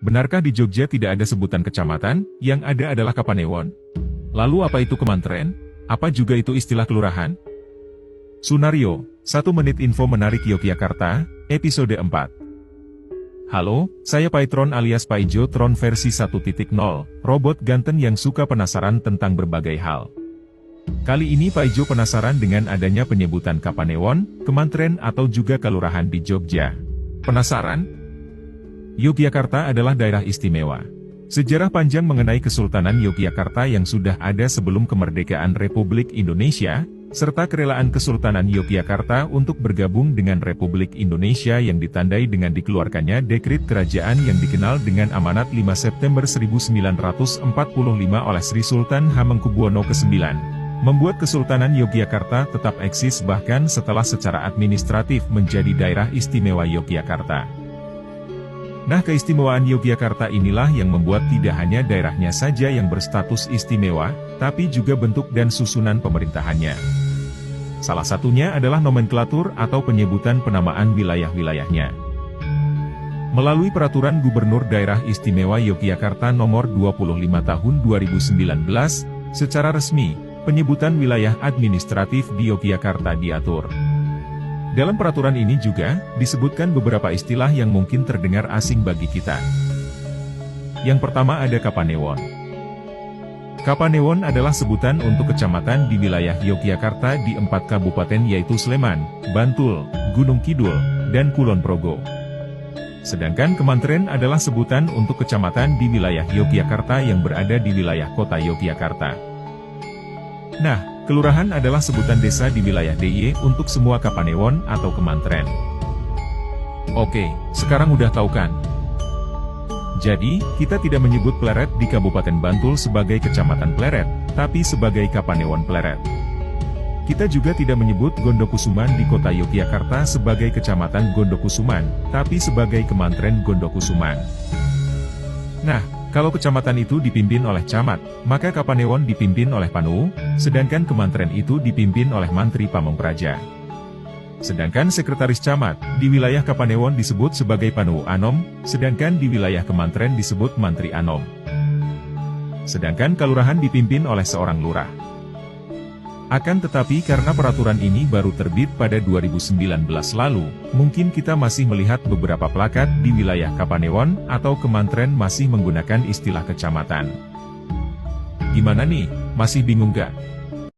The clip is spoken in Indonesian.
Benarkah di Jogja tidak ada sebutan kecamatan, yang ada adalah Kapanewon? Lalu apa itu kemantren? Apa juga itu istilah kelurahan? Sunario, 1 menit info menarik Yogyakarta, episode 4. Halo, saya Paitron alias Paijo Tron versi 1.0, robot ganteng yang suka penasaran tentang berbagai hal. Kali ini Paijo penasaran dengan adanya penyebutan Kapanewon, kemantren atau juga kelurahan di Jogja. Penasaran? Yogyakarta adalah daerah istimewa. Sejarah panjang mengenai Kesultanan Yogyakarta yang sudah ada sebelum kemerdekaan Republik Indonesia, serta kerelaan Kesultanan Yogyakarta untuk bergabung dengan Republik Indonesia yang ditandai dengan dikeluarkannya dekrit kerajaan yang dikenal dengan Amanat 5 September 1945 oleh Sri Sultan Hamengkubuwono ke-9. Membuat Kesultanan Yogyakarta tetap eksis bahkan setelah secara administratif menjadi daerah istimewa Yogyakarta. Nah, keistimewaan Yogyakarta inilah yang membuat tidak hanya daerahnya saja yang berstatus istimewa, tapi juga bentuk dan susunan pemerintahannya. Salah satunya adalah nomenklatur atau penyebutan penamaan wilayah-wilayahnya. Melalui Peraturan Gubernur Daerah Istimewa Yogyakarta Nomor 25 Tahun 2019, secara resmi, penyebutan wilayah administratif di Yogyakarta diatur. Dalam peraturan ini juga, disebutkan beberapa istilah yang mungkin terdengar asing bagi kita. Yang pertama ada Kapanewon. Kapanewon adalah sebutan untuk kecamatan di wilayah Yogyakarta di 4 kabupaten yaitu Sleman, Bantul, Gunung Kidul, dan Kulon Progo. Sedangkan kemantren adalah sebutan untuk kecamatan di wilayah Yogyakarta yang berada di wilayah kota Yogyakarta. Nah, kelurahan adalah sebutan desa di wilayah DIY untuk semua Kapanewon atau kemantren. Oke, sekarang udah tahu kan? Jadi, kita tidak menyebut Pleret di Kabupaten Bantul sebagai Kecamatan Pleret, tapi sebagai Kapanewon Pleret. Kita juga tidak menyebut Gondokusuman di kota Yogyakarta sebagai Kecamatan Gondokusuman, tapi sebagai Kemantren Gondokusuman. Nah, kalau kecamatan itu dipimpin oleh camat, maka Kapanewon dipimpin oleh Panuu, sedangkan kemantren itu dipimpin oleh Mantri Pamongpraja. Sedangkan sekretaris camat, di wilayah Kapanewon disebut sebagai Panuu Anom, sedangkan di wilayah kemantren disebut Mantri Anom. Sedangkan kelurahan dipimpin oleh seorang lurah. Akan tetapi karena peraturan ini baru terbit pada 2019 lalu, mungkin kita masih melihat beberapa plakat di wilayah Kapanewon atau kemantren masih menggunakan istilah kecamatan. Gimana nih, masih bingung gak?